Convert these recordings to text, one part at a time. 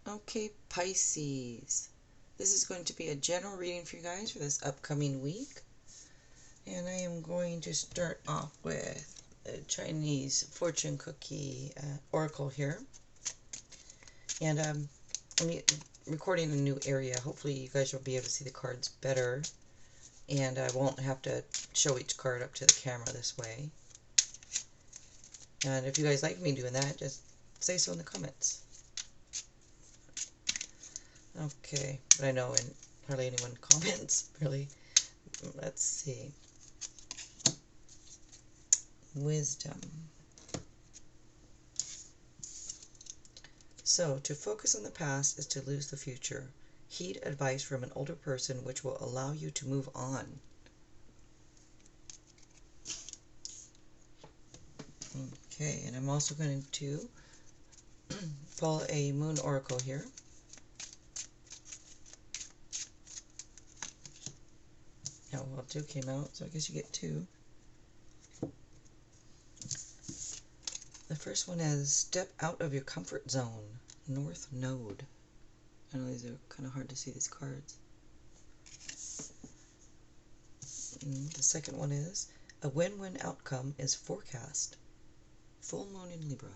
Okay, Pisces. This is going to be a general reading for you guys for this upcoming week. And I am going to start off with a Chinese fortune cookie oracle here. And I'm recording in a new area. Hopefully you guys will be able to see the cards better. And I won't have to show each card up to the camera this way. And if you guys like me doing that, just say so in the comments. Okay, but I know hardly anyone comments, really. Let's see. Wisdom. So, to focus on the past is to lose the future. Heed advice from an older person which will allow you to move on. Okay, and I'm also going to pull a moon oracle here. Oh, well, 2 came out, so I guess you get 2. The first one is step out of your comfort zone, North Node. I know these are kind of hard to see, these cards. And the second one is a win-win outcome is forecast, full moon in Libra.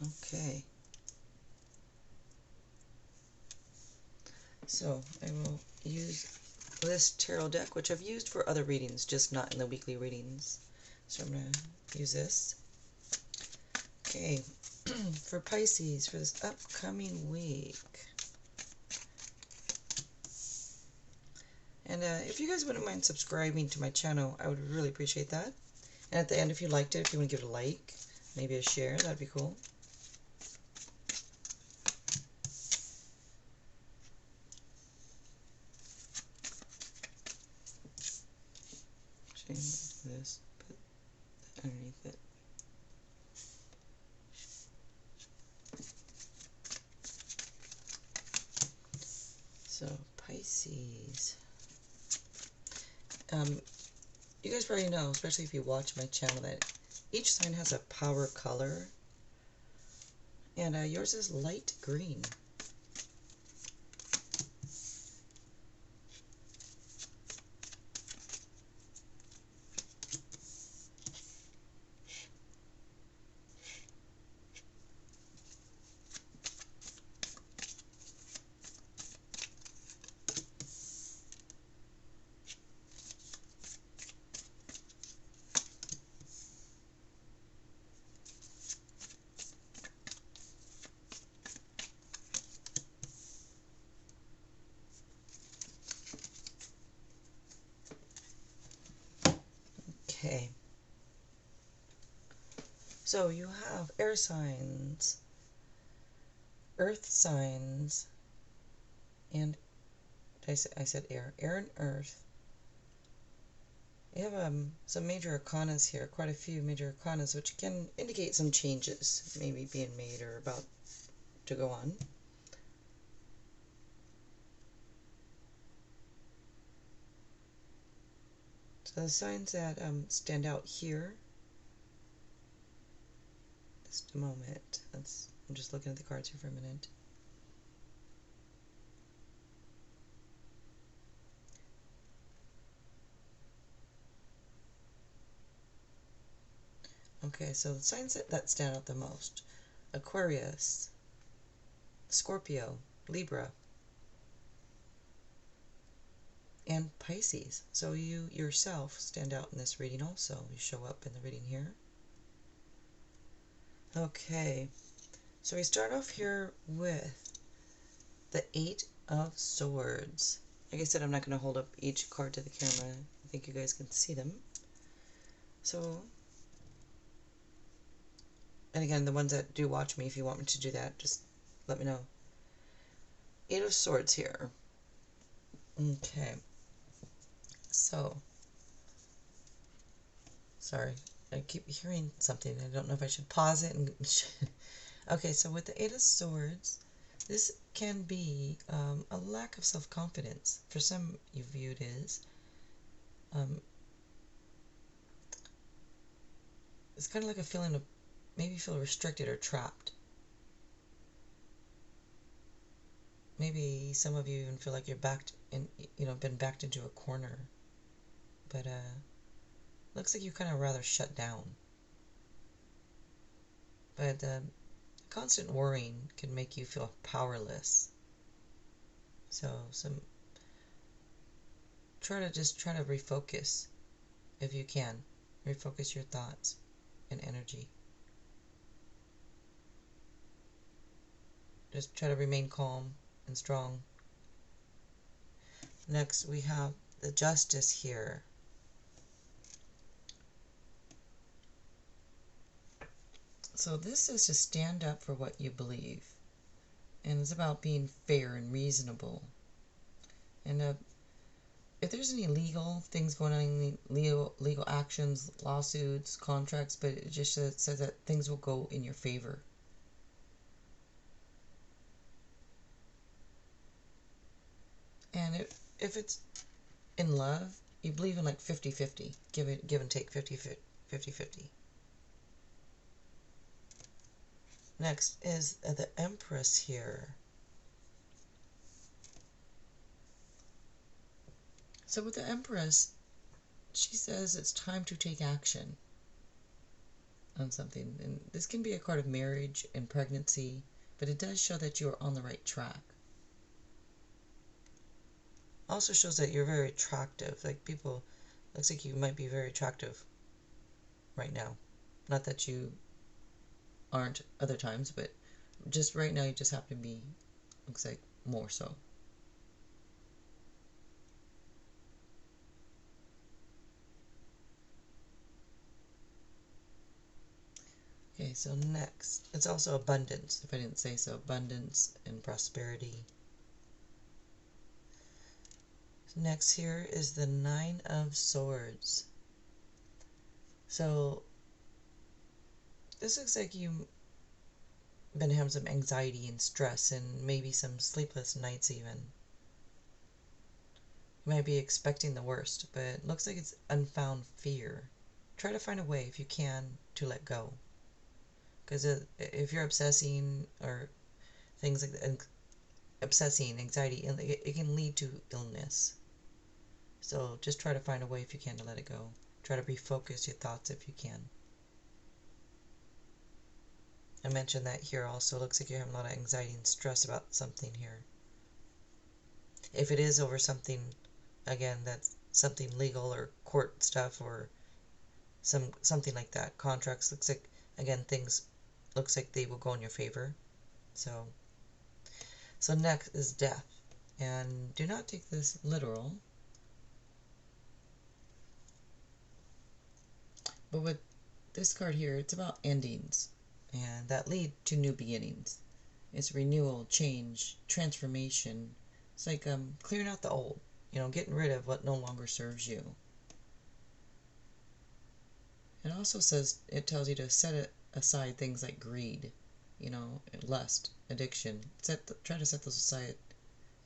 Okay. So I will use this tarot deck, which I've used for other readings, just not in the weekly readings. So I'm going to use this. Okay, for Pisces, for this upcoming week. And if you guys wouldn't mind subscribing to my channel, I would really appreciate that. And at the end, if you liked it, if you want to give it a like, maybe a share, that'd be cool. Change this, put that underneath it. So, Pisces. You guys probably know, especially if you watch my channel, that each sign has a power color. And yours is light green. Okay. So you have air signs, earth signs, and I said air and earth. You have some major arcanas here, quite a few major arcanas, which can indicate some changes maybe being made or about to go on. So the signs that stand out here, just a moment, I'm just looking at the cards here for a minute. Okay, so the signs that stand out the most: Aquarius, Scorpio, Libra, and Pisces. So you yourself stand out in this reading also. You show up in the reading here. Okay, so we start off here with the 8 of Swords. Like I said, I'm not going to hold up each card to the camera. I think you guys can see them. So, and again, the ones that do watch me, if you want me to do that, just let me know. 8 of Swords here. Okay. So, sorry, I keep hearing something. I don't know if I should pause it. Okay, so with the 8 of Swords, this can be a lack of self-confidence. For some you view it as. It's kind of like a feeling of maybe feel restricted or trapped. Maybe some of you even feel like you're been backed into a corner. But looks like you're kind of rather shut down. But constant worrying can make you feel powerless. So try to refocus if you can. Refocus your thoughts and energy. Just try to remain calm and strong. Next, we have the Justice here. So this is to stand up for what you believe. And it's about being fair and reasonable. And if there's any legal things going on, legal actions, lawsuits, contracts, but it just says that things will go in your favor. And if it's in love, you believe in like 50-50, give and take 50-50. Next is the Empress here. So with the Empress, she says it's time to take action on something. And this can be a card of marriage and pregnancy, but it does show that you're on the right track. Also shows that you're very attractive. Like people, looks like you might be very attractive right now. Not that you aren't other times, but just right now you just happen to be, looks like, more so. Okay, so next, it's also abundance, if I didn't say so, abundance and prosperity. Next here is the Nine of Swords. So this looks like you've been having some anxiety and stress and maybe some sleepless nights even. You might be expecting the worst, but it looks like it's unfound fear. Try to find a way, if you can, to let go. Because if you're obsessing or things like that, obsessing, anxiety, it can lead to illness. So just try to find a way, if you can, to let it go. Try to refocus your thoughts if you can. I mentioned that here also. It looks like you're having a lot of anxiety and stress about something here. If it is over something, again, that's something legal or court stuff or something like that. Contracts, looks like, again, things looks like they will go in your favor. So next is death. And do not take this literal. But with this card here, it's about endings. And that lead to new beginnings. It's renewal, change, transformation. It's like clearing out the old. Getting rid of what no longer serves you. It also says, it tells you to set aside things like greed, lust, addiction. Try to set those aside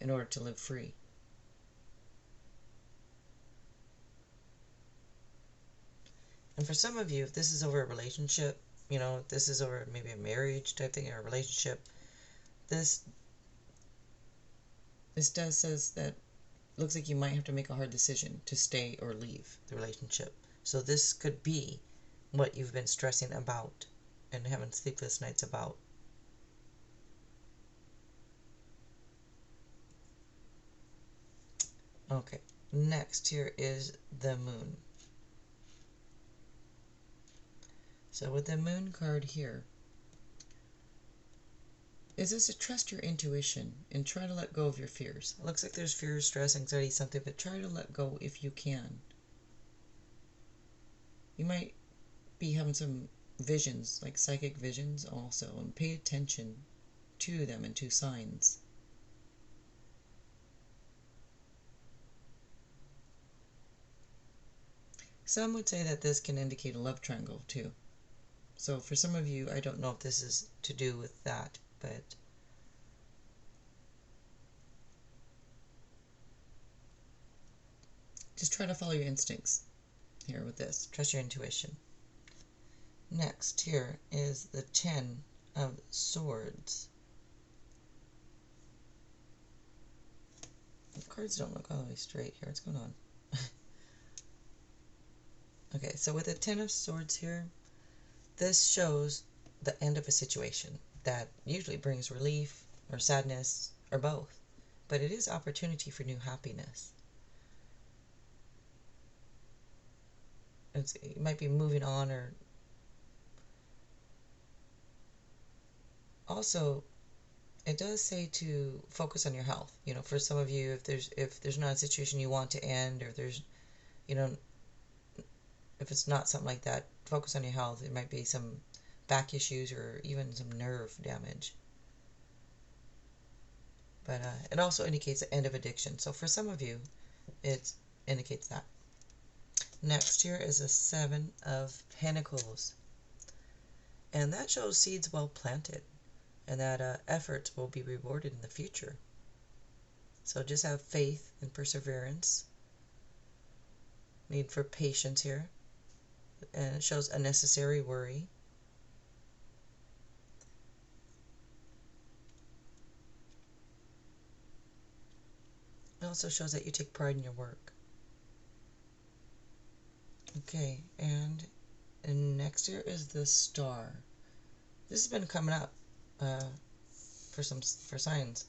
in order to live free. And for some of you, if this is over a relationship, if this is over maybe a marriage type thing or a relationship, this says that looks like you might have to make a hard decision to stay or leave the relationship. So this could be what you've been stressing about and having sleepless nights about. Okay, next here is the Moon. So with the Moon card here, is this to trust your intuition and try to let go of your fears. It looks like there's fear, stress, anxiety, something, but try to let go if you can. You might be having some visions, like psychic visions also, and pay attention to them and to signs. Some would say that this can indicate a love triangle too. So for some of you, I don't know if this is to do with that, but just try to follow your instincts here with this. Trust your intuition. Next here is the Ten of Swords. The cards don't look all the way straight here. What's going on? Okay, so with the Ten of Swords here, this shows the end of a situation that usually brings relief or sadness or both, but it is opportunity for new happiness. You might be moving on, or also it does say to focus on your health. You know, for some of you, if there's not a situation you want to end, or there's, you know, if it's not something like that, focus on your health. It might be some back issues or even some nerve damage. But it also indicates the end of addiction. So for some of you, it indicates that. Next here is a Seven of Pentacles. And that shows seeds well planted, and that efforts will be rewarded in the future. So just have faith and perseverance. Need for patience here. And it shows unnecessary worry. It also shows that you take pride in your work. Okay, and next here is the Star. This has been coming up for signs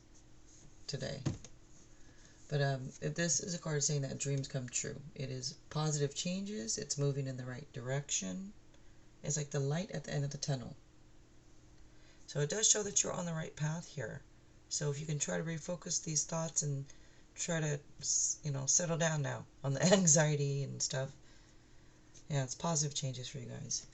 today. But this is a card saying that dreams come true. It is positive changes. It's moving in the right direction. It's like the light at the end of the tunnel. So it does show that you're on the right path here. So if you can try to refocus these thoughts and try to, you know, settle down now on the anxiety and stuff. Yeah, it's positive changes for you guys.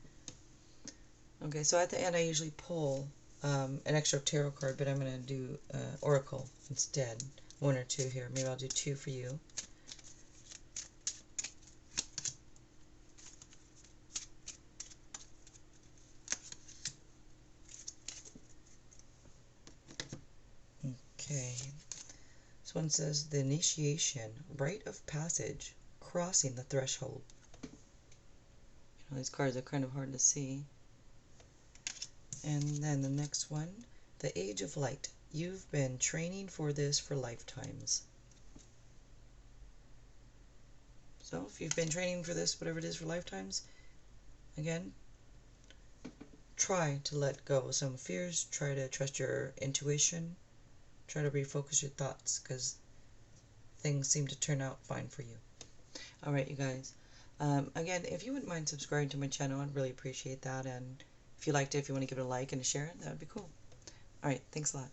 Okay, so at the end I usually pull an extra tarot card, but I'm going to do Oracle instead. One or two here. Maybe I'll do two for you. Okay. This one says the initiation, rite of passage, crossing the threshold. You know, these cards are kind of hard to see. And then the next one, the age of light. You've been training for this for lifetimes. So if you've been training for this, whatever it is, for lifetimes, again, try to let go of some fears. Try to trust your intuition. Try to refocus your thoughts, because things seem to turn out fine for you. Alright, you guys. Again, if you wouldn't mind subscribing to my channel, I'd really appreciate that. And if you liked it, if you want to give it a like and a share, that would be cool. Alright, thanks a lot.